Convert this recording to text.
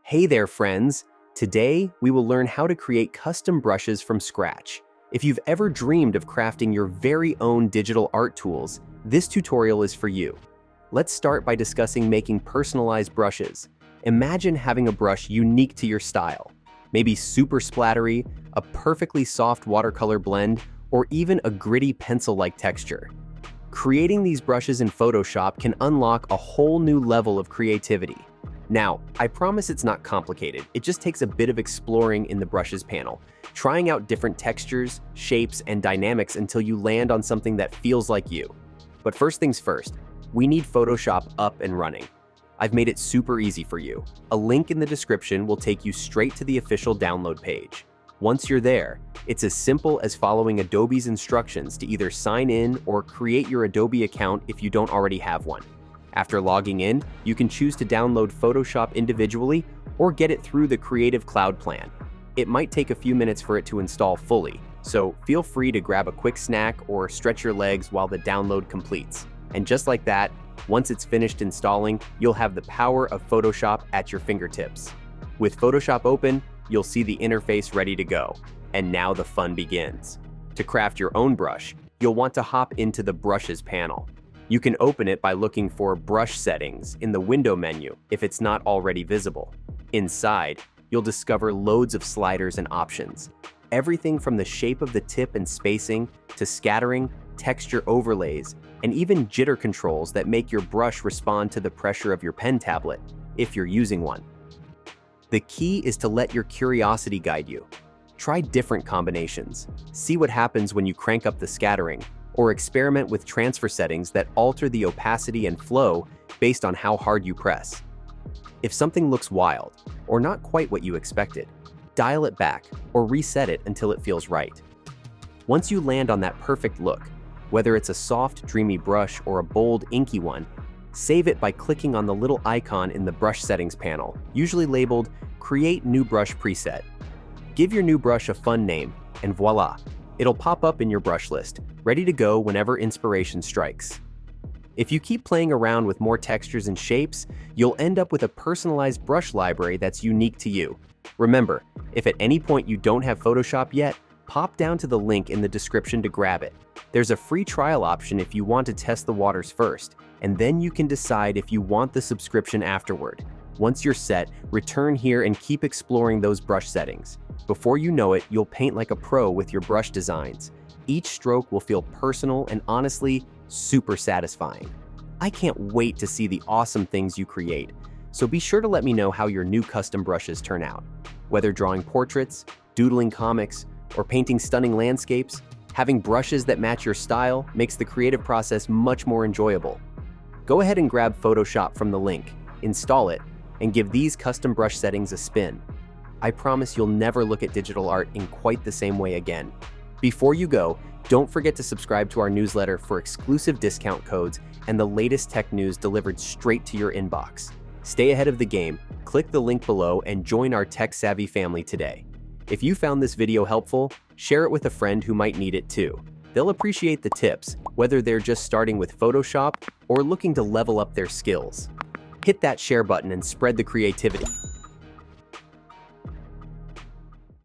Hey there, friends! Today, we will learn how to create custom brushes from scratch. If you've ever dreamed of crafting your very own digital art tools, this tutorial is for you. Let's start by discussing making personalized brushes. Imagine having a brush unique to your style. Maybe super splattery, a perfectly soft watercolor blend, or even a gritty pencil-like texture. Creating these brushes in Photoshop can unlock a whole new level of creativity. Now, I promise it's not complicated. It just takes a bit of exploring in the brushes panel, trying out different textures, shapes, and dynamics until you land on something that feels like you. But first things first, we need Photoshop up and running. I've made it super easy for you. A link in the description will take you straight to the official download page. Once you're there, it's as simple as following Adobe's instructions to either sign in or create your Adobe account if you don't already have one. After logging in, you can choose to download Photoshop individually or get it through the Creative Cloud plan. It might take a few minutes for it to install fully, so feel free to grab a quick snack or stretch your legs while the download completes. And just like that, once it's finished installing, you'll have the power of Photoshop at your fingertips. With Photoshop open, you'll see the interface ready to go. And now the fun begins. To craft your own brush, you'll want to hop into the Brushes panel. You can open it by looking for Brush Settings in the Window menu if it's not already visible. Inside, you'll discover loads of sliders and options. Everything from the shape of the tip and spacing to scattering, texture overlays, and even jitter controls that make your brush respond to the pressure of your pen tablet, if you're using one. The key is to let your curiosity guide you. Try different combinations. See what happens when you crank up the scattering, or experiment with transfer settings that alter the opacity and flow based on how hard you press. If something looks wild, or not quite what you expected, dial it back or reset it until it feels right. Once you land on that perfect look, whether it's a soft, dreamy brush or a bold, inky one, save it by clicking on the little icon in the Brush Settings panel, usually labeled Create New Brush Preset. Give your new brush a fun name, and voila! It'll pop up in your brush list, ready to go whenever inspiration strikes. If you keep playing around with more textures and shapes, you'll end up with a personalized brush library that's unique to you. Remember, if at any point you don't have Photoshop yet, pop down to the link in the description to grab it. There's a free trial option if you want to test the waters first, and then you can decide if you want the subscription afterward. Once you're set, return here and keep exploring those brush settings. Before you know it, you'll paint like a pro with your brush designs. Each stroke will feel personal and honestly, super satisfying. I can't wait to see the awesome things you create, so be sure to let me know how your new custom brushes turn out. Whether drawing portraits, doodling comics, or painting stunning landscapes, having brushes that match your style makes the creative process much more enjoyable. Go ahead and grab Photoshop from the link, install it, and give these custom brush settings a spin. I promise you'll never look at digital art in quite the same way again. Before you go, don't forget to subscribe to our newsletter for exclusive discount codes and the latest tech news delivered straight to your inbox. Stay ahead of the game, click the link below and join our tech-savvy family today. If you found this video helpful, share it with a friend who might need it too. They'll appreciate the tips, whether they're just starting with Photoshop or looking to level up their skills. Hit that share button and spread the creativity.